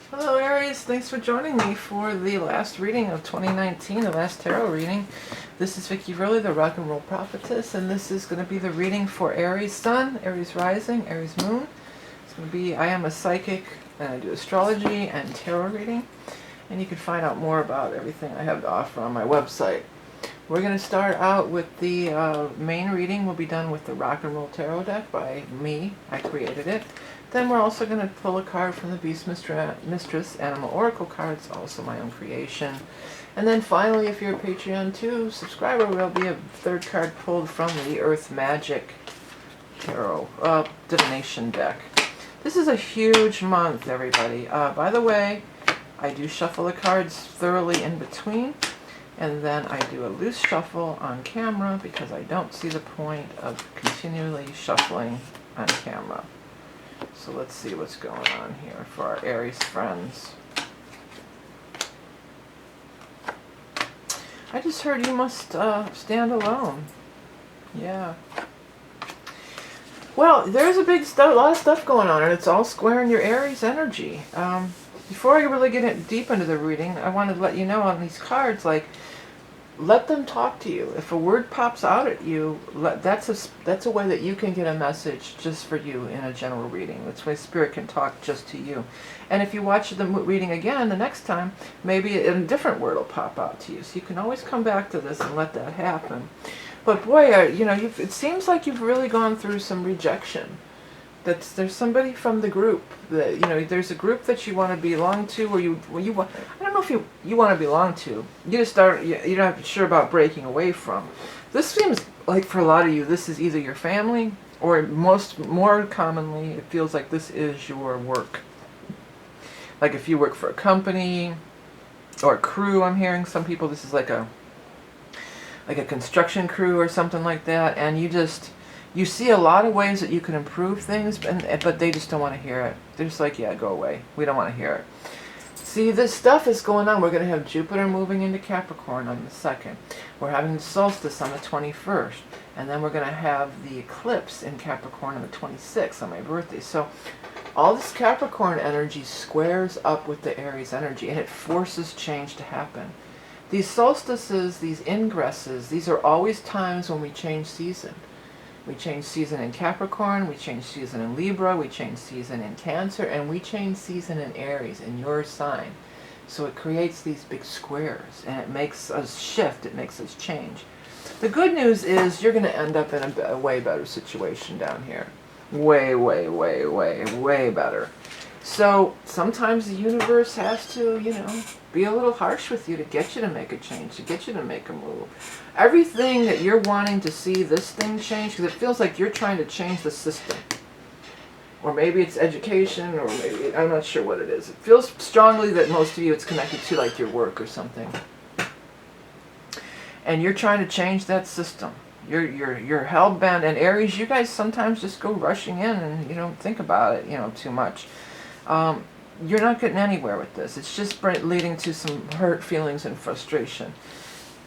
Hello Aries, thanks for joining me for the last reading of 2019, the last tarot reading. This is vickieverlie, the rock and roll prophetess, and this is going to be the reading for Aries Sun, Aries Rising, Aries Moon. It's going to be, I am a psychic and I do astrology and tarot reading, and you can find out more about everything I have to offer on my website. We're going to start out with the main reading. Will be done with the rock and roll tarot deck by me. I created it. Then we're also going to pull a card from the Beast Mistress Animal Oracle cards, also my own creation. And then finally, if you're a Patreon 2 subscriber, there'll be a third card pulled from the Earth Magic Tarot Divination deck. This is a huge month, everybody. By the way, I do shuffle the cards thoroughly in between, and then I do a loose shuffle on camera because I don't see the point of continually shuffling on camera. So let's see what's going on here for our Aries friends. I just heard you must stand alone. Yeah. Well, there's a lot of stuff going on, and it's all squaring your Aries energy. Before I really get deep into the reading, I wanted to let you know on these cards, like, let them talk to you. If a word pops out at you, that's a way that you can get a message just for you in a general reading. That's why Spirit can talk just to you. And if you watch the reading again the next time, maybe a different word will pop out to you. So you can always come back to this and let that happen. But boy, it seems like you've really gone through some rejection. There's somebody from the group that, there's a group that you want to belong to, or I don't know if you want to belong to. You're not sure about breaking away from. This seems like for a lot of you, this is either your family, or more commonly, it feels like this is your work. Like if you work for a company or a crew, I'm hearing some people, this is like a construction crew or something like that, and you see a lot of ways that you can improve things, but they just don't want to hear it. They're just like, yeah, go away. We don't want to hear it. See, this stuff is going on. We're going to have Jupiter moving into Capricorn on the 2nd. We're having the solstice on the 21st. And then we're going to have the eclipse in Capricorn on the 26th, on my birthday. So all this Capricorn energy squares up with the Aries energy, and it forces change to happen. These solstices, these ingresses, these are always times when we change season. We change season in Capricorn, we change season in Libra, we change season in Cancer, and we change season in Aries, in your sign. So it creates these big squares, and it makes us shift, it makes us change. The good news is you're going to end up in a way better situation down here. Way, way, way, way, way better. So sometimes the universe has to, be a little harsh with you to get you to make a change, to get you to make a move. Everything that you're wanting to see this thing change, because it feels like you're trying to change the system. Or maybe it's education, or maybe, I'm not sure what it is. It feels strongly that most of you it's connected to like your work or something. And you're trying to change that system. You're hell-bent. And Aries, you guys sometimes just go rushing in and you don't think about it, too much. You're not getting anywhere with this. It's just leading to some hurt feelings and frustration.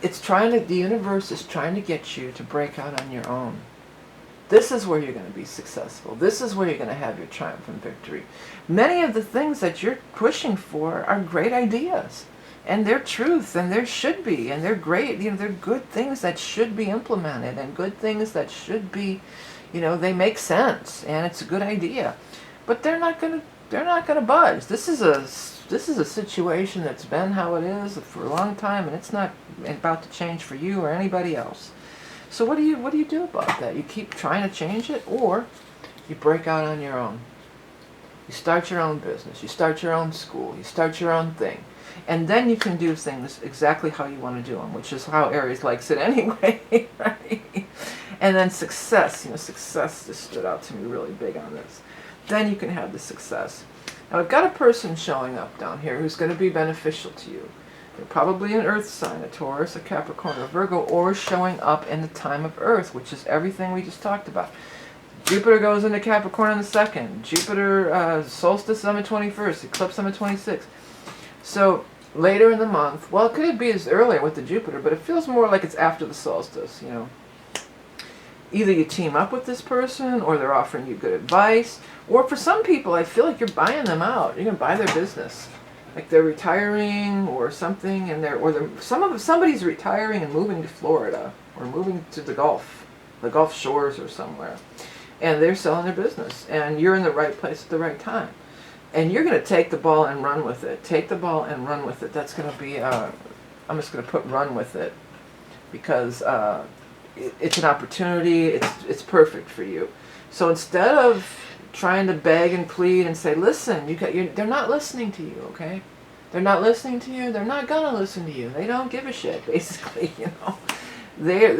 The universe is trying to get you to break out on your own. This is where you're going to be successful. This is where you're going to have your triumph and victory. Many of the things that you're pushing for are great ideas. And they're truth, and there should be, and they're great. They're good things that should be implemented, and good things that should be, they make sense, and it's a good idea. But they're not going to budge. This is a situation that's been how it is for a long time, and it's not about to change for you or anybody else. So what do you do about that? You keep trying to change it, or you break out on your own. You start your own business. You start your own school. You start your own thing. And then you can do things exactly how you want to do them, which is how Aries likes it anyway, right? And then success. Success just stood out to me really big on this. Then you can have the success. Now I've got a person showing up down here who's going to be beneficial to you. They're probably an Earth sign, a Taurus, a Capricorn, or Virgo, or showing up in the time of Earth, which is everything we just talked about. Jupiter goes into Capricorn on the 2nd. Jupiter solstice on the 21st. Eclipse on the 26th. So later in the month, well, it could be as earlier with the Jupiter, but it feels more like it's after the solstice, either you team up with this person, or they're offering you good advice, or for some people, I feel like you're buying them out. You're gonna buy their business, like they're retiring or something, and somebody's retiring and moving to Florida or moving to the Gulf Shores or somewhere, and they're selling their business, and you're in the right place at the right time, and you're gonna take the ball and run with it. Take the ball and run with it. That's gonna be. I'm just gonna put run with it, because it's an opportunity. It's perfect for you. So instead of trying to beg and plead and say, listen, they're not listening to you, okay? They're not listening to you. They're not gonna listen to you. They don't give a shit, basically, you know. You're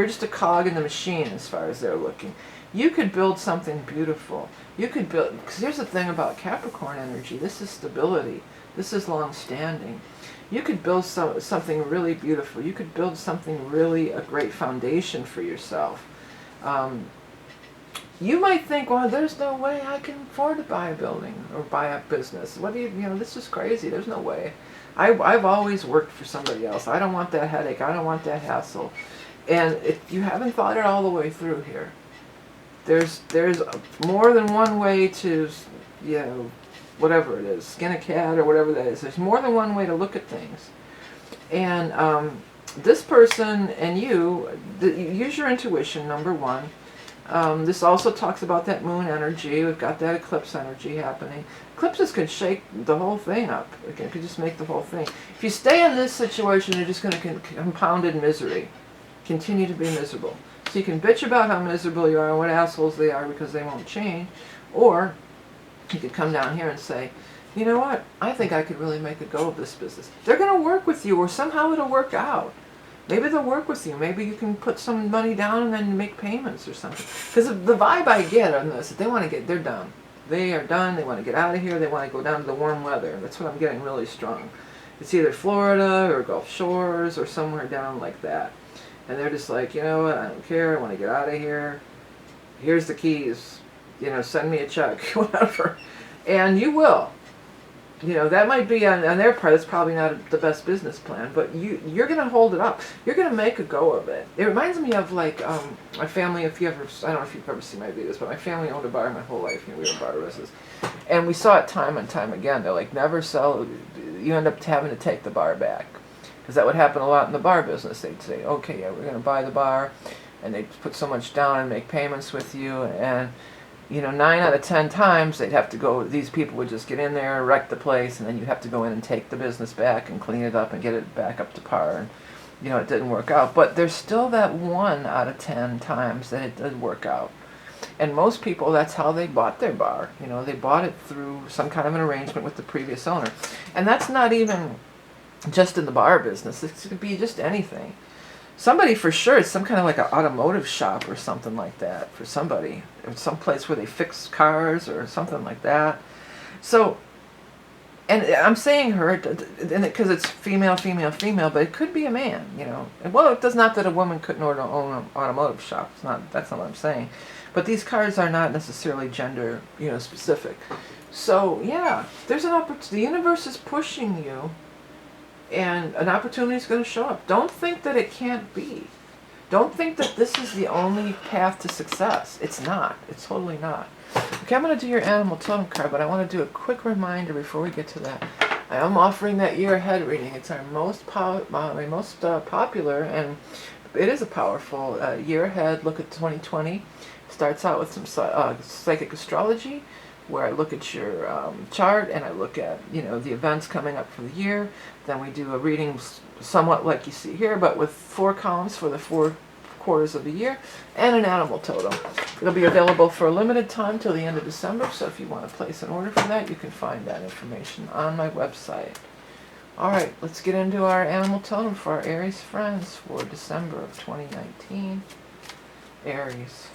just a cog in the machine as far as they're looking. You could build something beautiful. You could build, because here's the thing about Capricorn energy. This is stability. This is long-standing. You could build something really beautiful. You could build something really, a great foundation for yourself. You might think, well, there's no way I can afford to buy a building or buy a business. This is crazy. There's no way. I've always worked for somebody else. I don't want that headache. I don't want that hassle. And you haven't thought it all the way through here. There's more than one way to, whatever it is, skin a cat or whatever that is. There's more than one way to look at things. And this person and you, use your intuition, number one. This also talks about that moon energy. We've got that eclipse energy happening. Eclipses can shake the whole thing up. It could just make the whole thing. If you stay in this situation, you're just going to compounded misery. Continue to be miserable. So you can bitch about how miserable you are and what assholes they are because they won't change. Or you could come down here and say, you know what? I think I could really make a go of this business. They're going to work with you, or somehow it'll work out. Maybe they'll work with you. Maybe you can put some money down and then make payments or something. Because the vibe I get on this, they're done. They are done. They want to get out of here. They want to go down to the warm weather. That's what I'm getting really strong. It's either Florida or Gulf Shores or somewhere down like that. And they're just like, you know what? I don't care. I want to get out of here. Here's the keys. Send me a check, whatever. And you will. That might be on their part. It's probably not the best business plan, but you're going to hold it up. You're going to make a go of it. It reminds me of like my family. I don't know if you've ever seen my videos, but my family owned a bar my whole life. We were bar business, and we saw it time and time again. They're like, never sell. You end up having to take the bar back, because that would happen a lot in the bar business. They'd say, okay, yeah, we're going to buy the bar, and they'd put so much down and make payments with you, and 9 out of 10 times they'd have to go, these people would just get in there, wreck the place, and then you'd have to go in and take the business back and clean it up and get it back up to par. And, it didn't work out. But there's still that 1 out of 10 times that it did work out. And most people, that's how they bought their bar. They bought it through some kind of an arrangement with the previous owner. And that's not even just in the bar business. It could be just anything. Somebody for sure, it's some kind of like an automotive shop or something like that for somebody. Or some place where they fix cars or something like that. So, and I'm saying her, because it's female, but it could be a man, Well, it does not that a woman couldn't own an automotive shop. That's not what I'm saying. But these cards are not necessarily gender, specific. So, yeah, there's an opportunity. The universe is pushing you. And an opportunity is going to show up. Don't think that it can't be. Don't think that this is the only path to success. It's not. It's totally not. Okay, I'm going to do your animal totem card, but I want to do a quick reminder before we get to that. I am offering that year ahead reading. It's our most popular, and it is a powerful year ahead. Look at 2020. Starts out with some psychic astrology, where I look at your chart and I look at, the events coming up for the year. Then we do a reading somewhat like you see here, but with 4 columns for the 4 quarters of the year, and an animal totem. It'll be available for a limited time till the end of December, so if you want to place an order for that, you can find that information on my website. Alright, let's get into our animal totem for our Aries friends for December of 2019. Aries.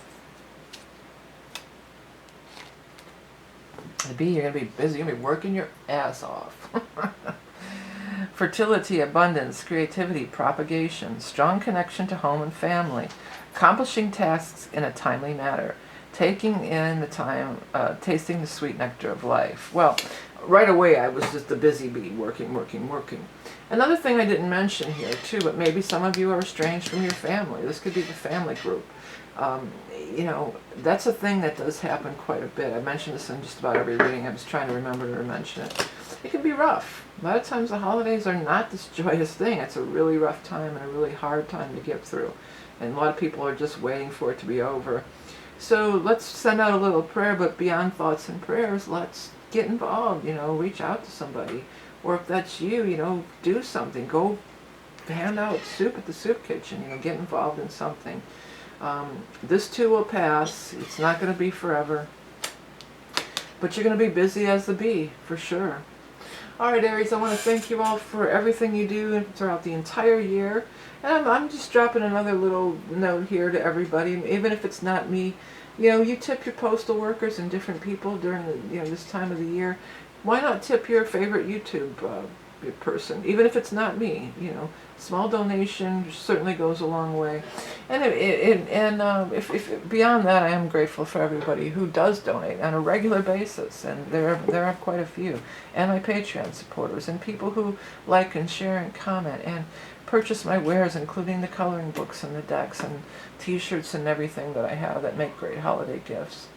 You're going to be busy. You're going to be working your ass off. Fertility, abundance, creativity, propagation, strong connection to home and family, accomplishing tasks in a timely manner, taking in the time, tasting the sweet nectar of life. Well, right away I was just a busy bee, working, working, working. Another thing I didn't mention here too, but maybe some of you are estranged from your family. This could be the family group. You know, that's a thing that does happen quite a bit. I mentioned this in just about every reading. I was trying to remember to mention it. It can be rough. A lot of times the holidays are not this joyous thing. It's a really rough time and a really hard time to get through. And a lot of people are just waiting for it to be over. So let's send out a little prayer, but beyond thoughts and prayers, let's get involved, you know, reach out to somebody. Or if that's you, you know, do something. Go hand out soup at the soup kitchen, you know, get involved in something. This too will pass. It's not going to be forever. But you're going to be busy as the bee, for sure. All right, Aries, I want to thank you all for everything you do throughout the entire year. And I'm just dropping another little note here to everybody, even if it's not me. You know, you tip your postal workers and different people during the, you know, this time of the year. Why not tip your favorite YouTube person, even if it's not me? You know, small donation certainly goes a long way. And if beyond that, I am grateful for everybody who does donate on a regular basis, and there are quite a few, and my Patreon supporters, and people who like and share and comment and purchase my wares, including the coloring books and the decks and t-shirts and everything that I have that make great holiday gifts.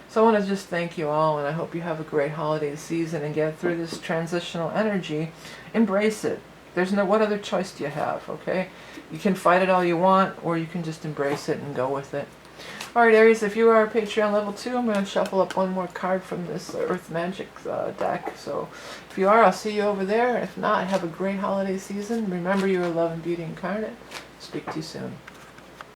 So I want to just thank you all, and I hope you have a great holiday season and get through this transitional energy. Embrace it. There's no, what other choice do you have, okay? You can fight it all you want, or you can just embrace it and go with it. Alright, Aries, if you are Patreon level 2, I'm going to shuffle up one more card from this Earth Magic deck. So if you are, I'll see you over there. If not, have a great holiday season. Remember, you are love and beauty incarnate. Speak to you soon.